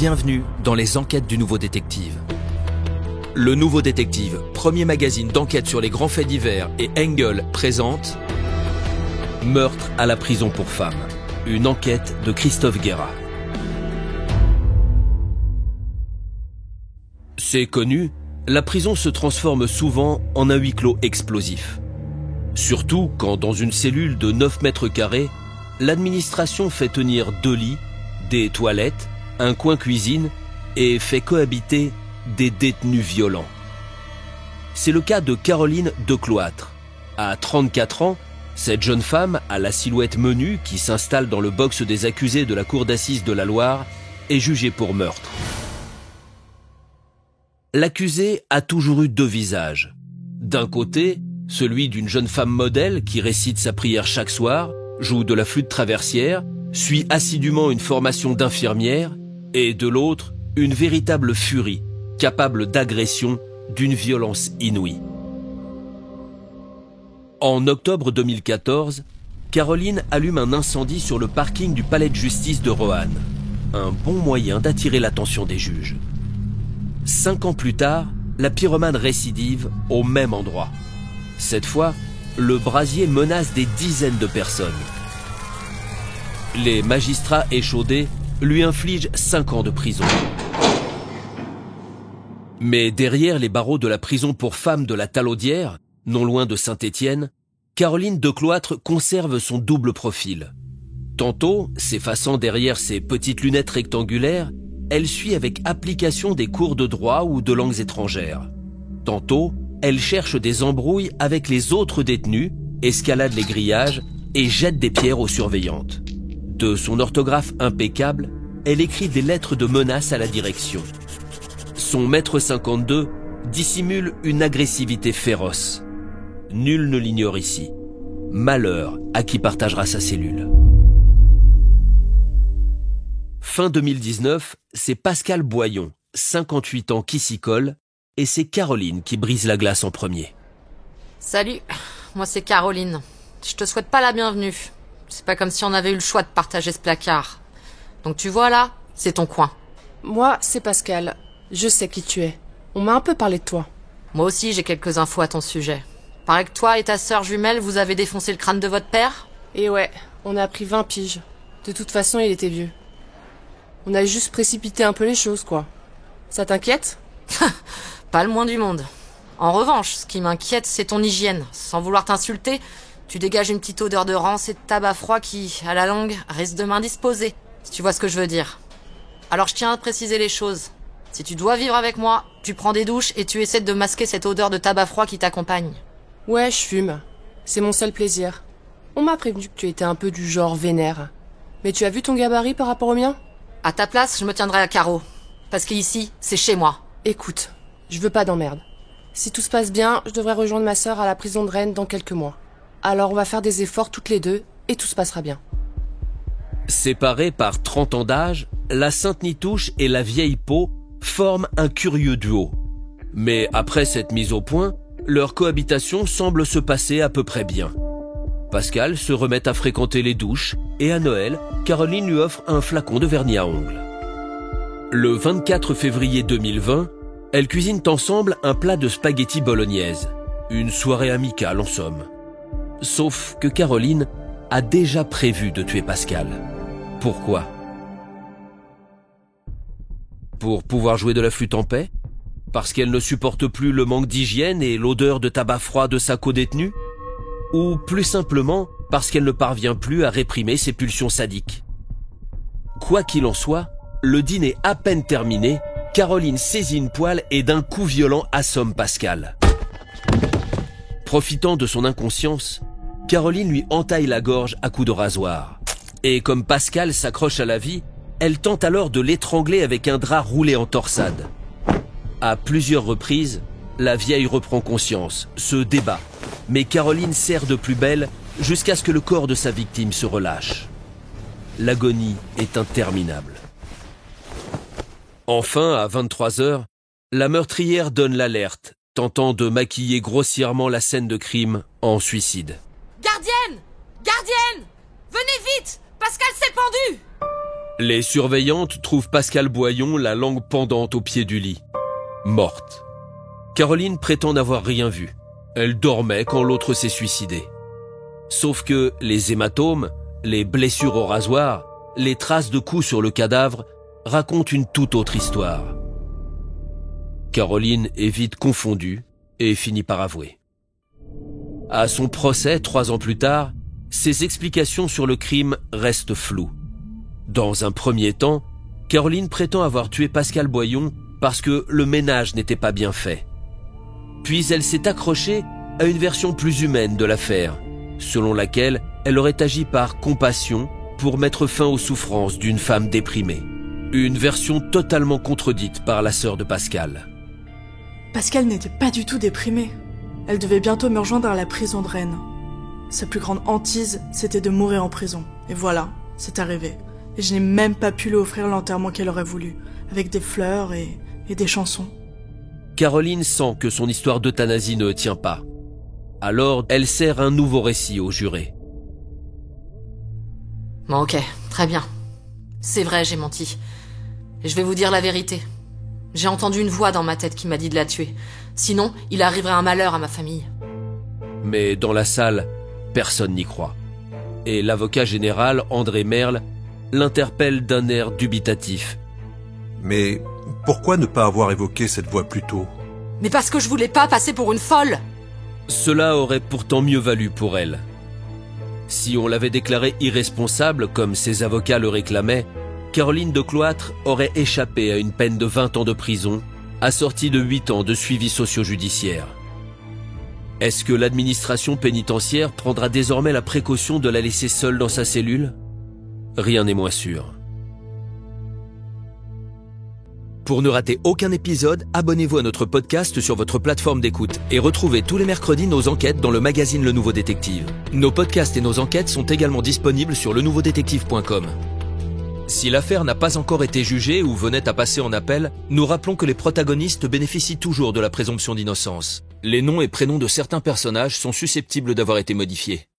Bienvenue dans les enquêtes du Nouveau Détective. Le Nouveau Détective, premier magazine d'enquête sur les grands faits divers, et Engel présente Meurtre à la prison pour femmes, une enquête de Christophe Guérat. C'est connu, la prison se transforme souvent en un huis clos explosif. Surtout quand dans une cellule de 9 mètres carrés, l'administration fait tenir 2 lits, des toilettes, un coin cuisine et fait cohabiter des détenus violents. C'est le cas de Caroline Decloître. À 34 ans, cette jeune femme à la silhouette menue qui s'installe dans le box des accusés de la cour d'assises de la Loire est jugée pour meurtre. L'accusée a toujours eu 2 visages. D'un côté, celui d'une jeune femme modèle qui récite sa prière chaque soir, joue de la flûte traversière, suit assidûment une formation d'infirmière, et de l'autre, une véritable furie, capable d'agression d'une violence inouïe. En octobre 2014, Caroline allume un incendie sur le parking du palais de justice de Roanne. Un bon moyen d'attirer l'attention des juges. 5 ans plus tard, la pyromane récidive au même endroit. Cette fois, le brasier menace des dizaines de personnes. Les magistrats échaudés lui infligent 5 ans de prison. Mais derrière les barreaux de la prison pour femmes de la Talaudière, non loin de Saint-Étienne, Caroline Decloître conserve son double profil. Tantôt, s'effaçant derrière ses petites lunettes rectangulaires, elle suit avec application des cours de droit ou de langues étrangères. Tantôt, elle cherche des embrouilles avec les autres détenus, escalade les grillages et jette des pierres aux surveillantes. De son orthographe impeccable, elle écrit des lettres de menace à la direction. Son mètre 52 dissimule une agressivité féroce. Nul ne l'ignore ici. Malheur à qui partagera sa cellule. Fin 2019, c'est Pascal Boyon, 58 ans, qui s'y colle, et c'est Caroline qui brise la glace en premier. Salut, moi c'est Caroline. Je te souhaite pas la bienvenue. C'est pas comme si on avait eu le choix de partager ce placard. Donc tu vois là, c'est ton coin. Moi, c'est Pascal. Je sais qui tu es. On m'a un peu parlé de toi. Moi aussi, j'ai quelques infos à ton sujet. Paraît que toi et ta sœur jumelle, vous avez défoncé le crâne de votre père ? Et ouais, on a pris 20 piges. De toute façon, il était vieux. On a juste précipité un peu les choses, quoi. Ça t'inquiète ? Pas le moins du monde. En revanche, ce qui m'inquiète, c'est ton hygiène. Sans vouloir t'insulter, tu dégages une petite odeur de rance et de tabac froid qui, à la longue, risque de m'indisposer. Si tu vois ce que je veux dire. Alors je tiens à préciser les choses. Si tu dois vivre avec moi, tu prends des douches et tu essaies de masquer cette odeur de tabac froid qui t'accompagne. Ouais, je fume. C'est mon seul plaisir. On m'a prévenu que tu étais un peu du genre vénère. Mais tu as vu ton gabarit par rapport au mien ? À ta place, je me tiendrai à carreau. Parce qu'ici, c'est chez moi. Écoute, je veux pas d'emmerde. Si tout se passe bien, je devrais rejoindre ma sœur à la prison de Rennes dans quelques mois. Alors on va faire des efforts toutes les deux et tout se passera bien. Séparées par 30 ans d'âge, la Sainte-Nitouche et la vieille peau forment un curieux duo. Mais après cette mise au point, leur cohabitation semble se passer à peu près bien. Pascal se remet à fréquenter les douches et à Noël, Caroline lui offre un flacon de vernis à ongles. Le 24 février 2020, elles cuisinent ensemble un plat de spaghettis bolognaise. Une soirée amicale en somme. Sauf que Caroline a déjà prévu de tuer Pascal. Pourquoi ? Pour pouvoir jouer de la flûte en paix ? Parce qu'elle ne supporte plus le manque d'hygiène et l'odeur de tabac froid de sa codétenue ? Ou plus simplement parce qu'elle ne parvient plus à réprimer ses pulsions sadiques. Quoi qu'il en soit, le dîner à peine terminé, Caroline saisit une poêle et d'un coup violent assomme Pascal. Profitant de son inconscience, Caroline lui entaille la gorge à coups de rasoir. Et comme Pascal s'accroche à la vie, elle tente alors de l'étrangler avec un drap roulé en torsade. À plusieurs reprises, la vieille reprend conscience, se débat, mais Caroline serre de plus belle jusqu'à ce que le corps de sa victime se relâche. L'agonie est interminable. Enfin, à 23h, la meurtrière donne l'alerte, tentant de maquiller grossièrement la scène de crime en suicide. Gardienne ! Gardienne ! Venez vite ! Pascal s'est pendu ! Les surveillantes trouvent Pascal Boyon la langue pendante au pied du lit, morte. Caroline prétend n'avoir rien vu. Elle dormait quand l'autre s'est suicidé. Sauf que les hématomes, les blessures au rasoir, les traces de coups sur le cadavre racontent une toute autre histoire. Caroline est vite confondue et finit par avouer. À son procès, 3 ans plus tard, ses explications sur le crime restent floues. Dans un premier temps, Caroline prétend avoir tué Pascal Boyon parce que le ménage n'était pas bien fait. Puis elle s'est accrochée à une version plus humaine de l'affaire, selon laquelle elle aurait agi par compassion pour mettre fin aux souffrances d'une femme déprimée. Une version totalement contredite par la sœur de Pascal. Pascal n'était pas du tout déprimée. Elle devait bientôt me rejoindre à la prison de Rennes. Sa plus grande hantise, c'était de mourir en prison. Et voilà, c'est arrivé. Et je n'ai même pas pu lui offrir l'enterrement qu'elle aurait voulu, avec des fleurs et des chansons. Caroline sent que son histoire d'euthanasie ne tient pas. Alors, elle sert un nouveau récit aux jurés. Bon, ok, très bien. C'est vrai, j'ai menti. Et je vais vous dire la vérité. J'ai entendu une voix dans ma tête qui m'a dit de la tuer. Sinon, il arriverait un malheur à ma famille. Mais dans la salle, personne n'y croit. Et l'avocat général, André Merle, l'interpelle d'un air dubitatif. Mais pourquoi ne pas avoir évoqué cette voix plus tôt? Mais parce que je voulais pas passer pour une folle. Cela aurait pourtant mieux valu pour elle. Si on l'avait déclarée irresponsable, comme ses avocats le réclamaient, Caroline de Cloître aurait échappé à une peine de 20 ans de prison, assortie de 8 ans de suivi socio-judiciaire. Est-ce que l'administration pénitentiaire prendra désormais la précaution de la laisser seule dans sa cellule? Rien n'est moins sûr. Pour ne rater aucun épisode, abonnez-vous à notre podcast sur votre plateforme d'écoute et retrouvez tous les mercredis nos enquêtes dans le magazine Le Nouveau Détective. Nos podcasts et nos enquêtes sont également disponibles sur lenouveaudétective.com. Si l'affaire n'a pas encore été jugée ou venait à passer en appel, nous rappelons que les protagonistes bénéficient toujours de la présomption d'innocence. Les noms et prénoms de certains personnages sont susceptibles d'avoir été modifiés.